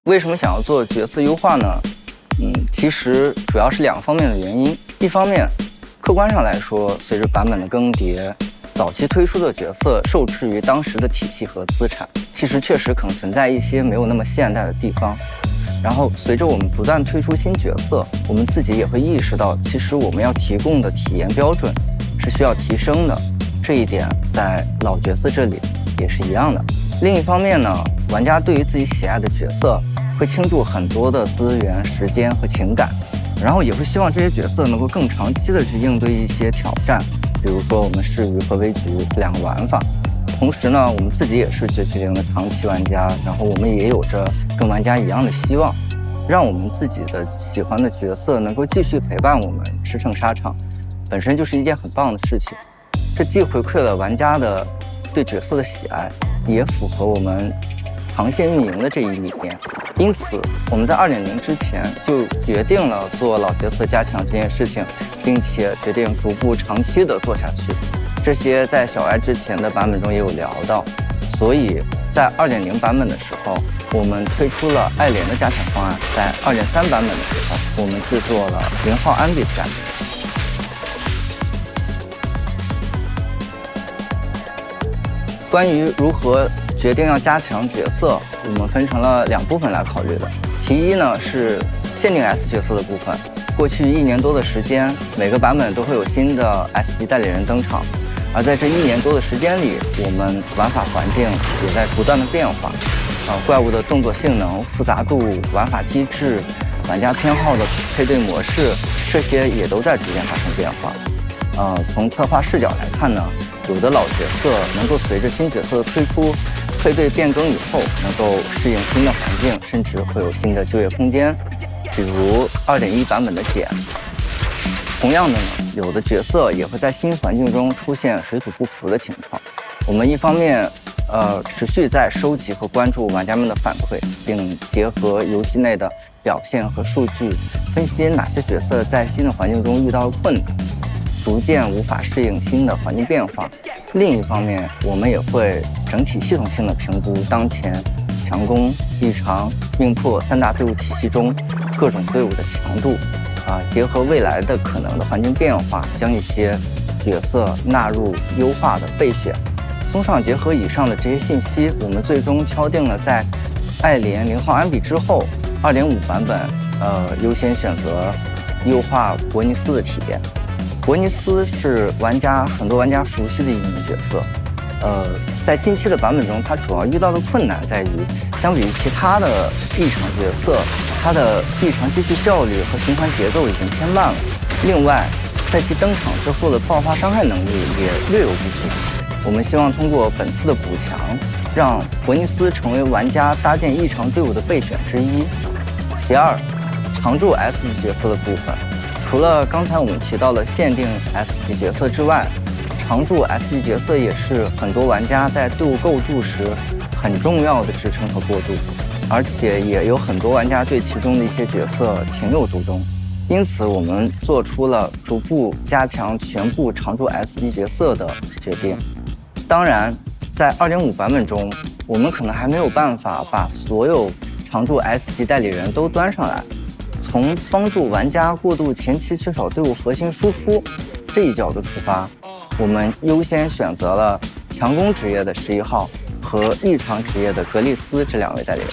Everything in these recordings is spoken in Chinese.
为什么想要做角色优化呢？其实主要是2个方面的原因。一方面，客观上来说，随着版本的更迭，早期推出的角色受制于当时的体系和资产，其实确实可能存在一些没有那么现代的地方。然后随着我们不断推出新角色，我们自己也会意识到，其实我们要提供的体验标准是需要提升的。这一点在老角色这里也是一样的。另一方面呢，玩家对于自己喜爱的角色会倾注很多的资源、时间和情感，然后也会希望这些角色能够更长期的去应对一些挑战，比如说我们噬鱼和微局这2个玩法。同时呢，我们自己也是绝区0的长期玩家，然后我们也有着跟玩家一样的希望，让我们自己的喜欢的角色能够继续陪伴我们驰骋沙场，本身就是一件很棒的事情。这既回馈了玩家的对角色的喜爱，也符合我们长线运营的这一理念。因此，我们在 2.0 之前就决定了做老角色加强这件事情，并且决定逐步长期的做下去。这些在小爱之前的版本中也有聊到，所以在 2.0 版本的时候，我们推出了爱莲的加强方案；在 2.3 版本的时候，我们制作了0号安比的加强。关于如何决定要加强角色，我们分成了2部分来考虑的。其一呢是限定 S 角色的部分。过去1年多的时间，每个版本都会有新的 S 级代理人登场，而在这1年多的时间里，我们玩法环境也在不断的变化。怪物的动作性能、复杂度、玩法机制、玩家偏好的配对模式，这些也都在逐渐发生变化。从策划视角来看呢，有的老角色能够随着新角色的推出，配对变更以后，能够适应新的环境，甚至会有新的就业空间。比如 2.1 版本的简。同样的呢，有的角色也会在新环境中出现水土不服的情况。我们一方面持续在收集和关注玩家们的反馈，并结合游戏内的表现和数据，分析哪些角色在新的环境中遇到了困难，逐渐无法适应新的环境变化。另一方面，我们也会整体系统性的评估当前强攻、异常、命破3大队伍体系中各种队伍的强度，结合未来的可能的环境变化，将一些角色纳入优化的备选。综上结合以上的这些信息，我们最终敲定了在爱莲0号安比之后，2.5 版本优先选择优化伯尼斯的体验。伯尼斯是很多玩家熟悉的一名角色，在近期的版本中，他主要遇到的困难在于，相比于其他的异常角色，他的异常继续效率和循环节奏已经偏慢了。另外，在其登场之后的爆发伤害能力也略有不足。我们希望通过本次的补强，让伯尼斯成为玩家搭建异常队伍的备选之一。其二，常驻 S 级角色的部分，除了刚才我们提到的限定 S 级角色之外，常驻 S 级角色也是很多玩家在队伍构筑时很重要的支撑和过渡，而且也有很多玩家对其中的一些角色情有独钟。因此，我们做出了逐步加强全部常驻 S 级角色的决定。当然，在 2.5 版本中，我们可能还没有办法把所有常驻 S 级代理人都端上来。从帮助玩家过渡前期缺少队伍核心输出这一角度出发，我们优先选择了强攻职业的11号和异常职业的格丽斯这2位代理人。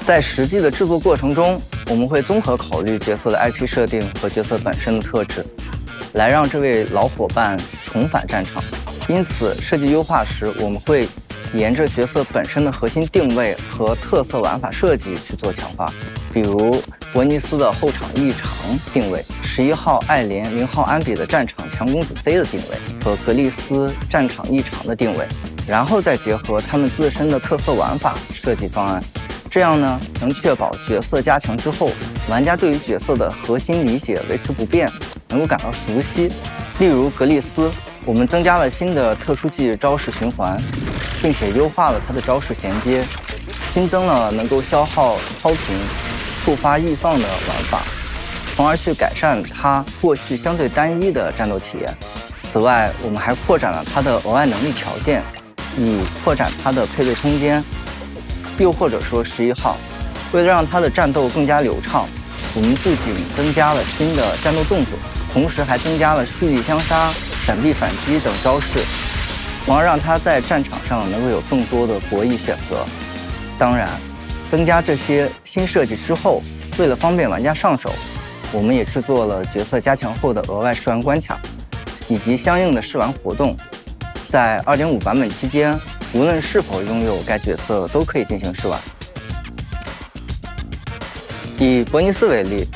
在实际的制作过程中，我们会综合考虑角色的 IP 设定和角色本身的特质，来让这位老伙伴重返战场。因此，设计优化时，我们会沿着角色本身的核心定位和特色玩法设计去做强化，比如伯尼斯的后场异常定位，11号爱莲0号安比的战场强攻主 C 的定位和格丽斯战场异常的定位，然后再结合他们自身的特色玩法设计方案。这样呢，能确保角色加强之后，玩家对于角色的核心理解维持不变，能够感到熟悉。例如格丽斯，我们增加了新的特殊技招式循环，并且优化了它的招式衔接，新增了能够消耗超频、触发易放的玩法，从而去改善它过去相对单一的战斗体验。此外，我们还扩展了它的额外能力条件，以扩展它的配对空间。又或者说11号。为了让它的战斗更加流畅，我们不仅增加了新的战斗动作，同时还增加了蓄力相杀、闪避反击等招式，从而让它在战场上能够有更多的博弈选择。当然，增加这些新设计之后，为了方便玩家上手，我们也制作了角色加强后的额外试玩关卡，以及相应的试玩活动。在 2.5 版本期间，无论是否拥有该角色，都可以进行试玩。以伯尼斯为例，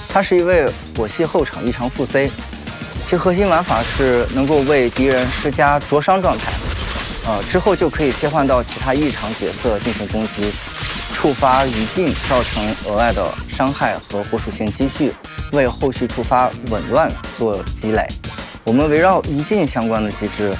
他是一位火系后场异常副 C， 其核心玩法是能够为敌人施加灼伤状态，之后就可以切换到其他异常角色进行攻击，触发余烬造成额外的伤害和火属性积蓄，为后续触发紊乱做积累。我们围绕余烬相关的机制，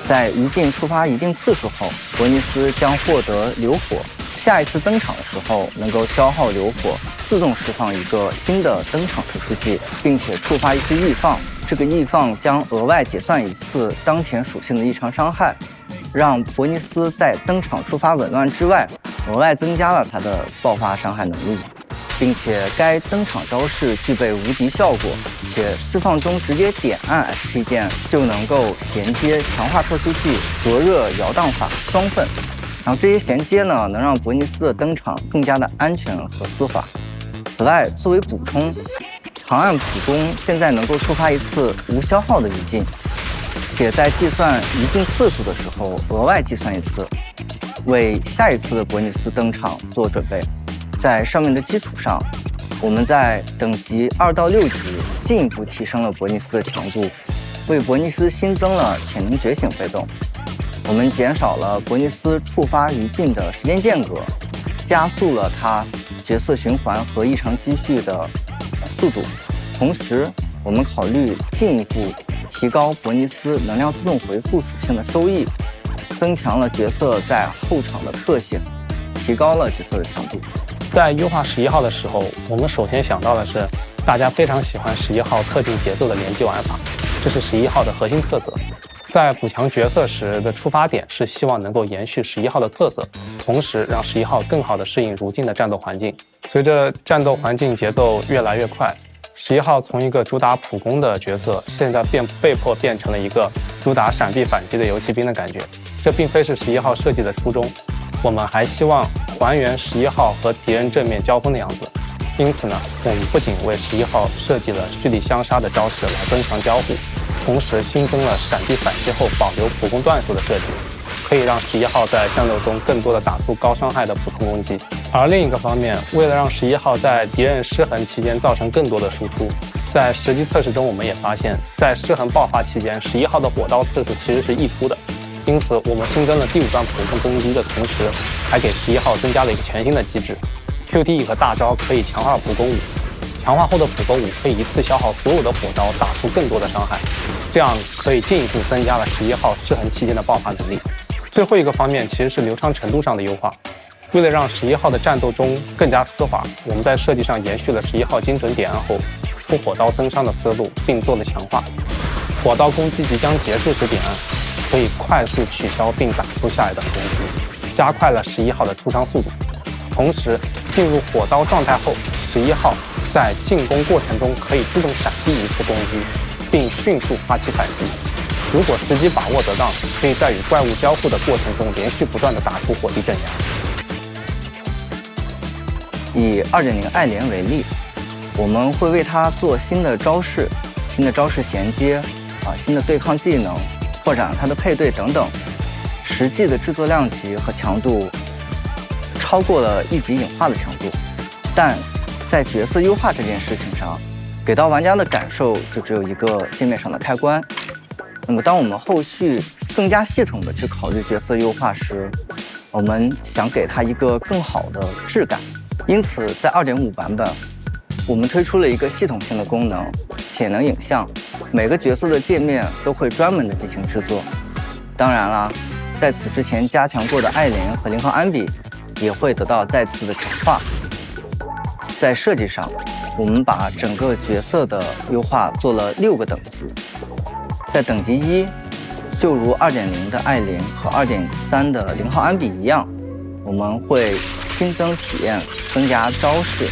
在余烬触发一定次数后，伯尼斯将获得流火，下一次登场的时候能够消耗流火，自动释放一个新的登场特殊技，并且触发一次异放，这个异放将额外结算一次当前属性的异常伤害，让伯尼斯在登场触发紊乱之外，额外增加了他的爆发伤害能力，并且该登场招式具备无敌效果，且释放中直接点按 SP 键就能够衔接强化特殊技灼热摇荡法双份。然后这些衔接呢，能让伯尼斯的登场更加的安全和丝滑。此外，作为补充，长按普攻现在能够触发一次无消耗的余烬，且在计算余烬次数的时候额外计算一次，为下一次的伯尼斯登场做准备。在上面的基础上，我们在等级2到6级进一步提升了伯尼斯的强度，为伯尼斯新增了潜能觉醒被动。我们减少了伯尼斯触发余烬的时间间隔，加速了他角色循环和异常积蓄的速度。同时，我们考虑进一步提高伯尼斯能量自动回复属性的收益，增强了角色在后场的特性，提高了角色的强度。在优化11号的时候，我们首先想到的是大家非常喜欢11号特定节奏的连击玩法，这是11号的核心特色。在补强角色时的出发点是希望能够延续11号的特色，同时让11号更好地适应如今的战斗环境。随着战斗环境节奏越来越快，11号从一个主打普攻的角色，现在被迫变成了一个主打闪避反击的游骑兵的感觉。这并非是11号设计的初衷，我们还希望还原11号和敌人正面交锋的样子。因此呢，我们不仅为11号设计了蓄力相杀的招式来增强交互，同时新增了闪避反击后保留普攻段数的设计，可以让11号在战斗中更多的打出高伤害的普通攻击。而另一个方面，为了让11号在敌人失衡期间造成更多的输出，在实际测试中我们也发现，在失衡爆发期间，11号的火刀次数其实是溢出的。因此，我们新增了第5段普通攻击的同时，还给11号增加了一个全新的机制 ，QTE 和大招可以强化普攻武，强化后的普攻武可以一次消耗所有的火刀，打出更多的伤害，这样可以进一步增加了11号失衡期间的爆发能力。最后一个方面其实是流畅程度上的优化。为了让11号的战斗中更加丝滑，我们在设计上延续了11号精准点按后出火刀增伤的思路，并做了强化。火刀攻击即将结束时点按，可以快速取消并打出下一段攻击，加快了11号的出伤速度。同时，进入火刀状态后，11号在进攻过程中可以自动闪避一次攻击，并迅速发起反击。如果时机把握得当，可以在与怪物交互的过程中连续不断地打出火力镇压。以2.0爱莲为例，我们会为它做新的招式、新的招式衔接、新的对抗技能、拓展它的配对等等，实际的制作量级和强度超过了1级隐化的强度，但在角色优化这件事情上，给到玩家的感受就只有一个界面上的开关。那么当我们后续更加系统的去考虑角色优化时，我们想给它一个更好的质感。因此在 2.5 版本，我们推出了一个系统性的功能潜能影像，每个角色的界面都会专门的进行制作。当然了，在此之前加强过的艾莲和0号安比也会得到再次的强化。在设计上，我们把整个角色的优化做了6个等级。在等级1，就如2.0的艾莲和2.3的0号安比一样，我们会新增体验，增加招式，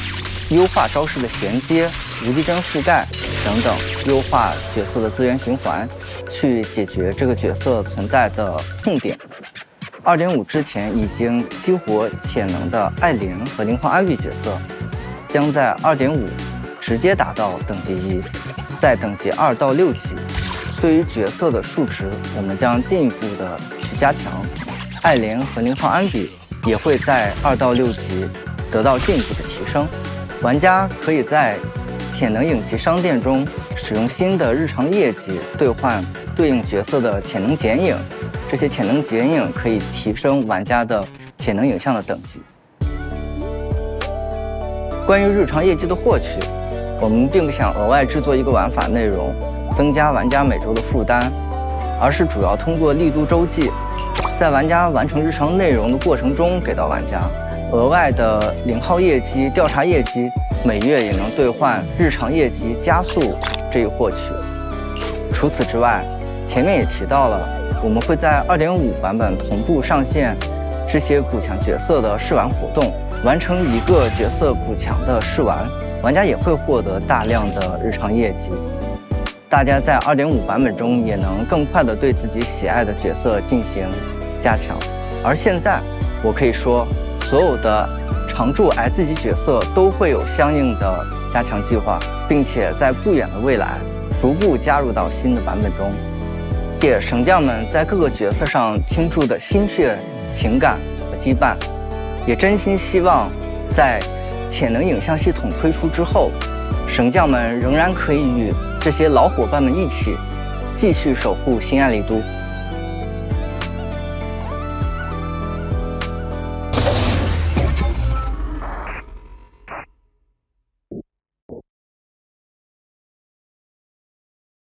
优化招式的衔接、无敌帧覆盖等等，优化角色的资源循环，去解决这个角色存在的痛点。2.5 之前已经激活潜能的艾琳和灵皇安比角色，将在2.5直接达到等级1，在等级2到6级。对于角色的数值，我们将进一步的去加强。艾琳和灵皇安比也会在2到6级得到进一步的提升。玩家可以在潜能影集商店中使用新的日常业绩兑换对应角色的潜能剪影，这些潜能剪影可以提升玩家的潜能影像的等级。关于日常业绩的获取，我们并不想额外制作一个玩法内容，增加玩家每周的负担，而是主要通过力度周记，在玩家完成日常内容的过程中给到玩家额外的0号业绩、调查业绩，每月也能兑换日常业绩加速这一获取。除此之外，前面也提到了，我们会在2.5版本同步上线这些补强角色的试玩活动，完成一个角色补强的试玩，玩家也会获得大量的日常业绩。大家在2.5版本中也能更快地对自己喜爱的角色进行加强。而现在，我可以说，所有的常驻 S 级角色都会有相应的加强计划，并且在不远的未来逐步加入到新的版本中。借神将们在各个角色上倾注的心血、情感和羁绊，也真心希望在潜能影像系统推出之后，神将们仍然可以与这些老伙伴们一起继续守护新爱丽都。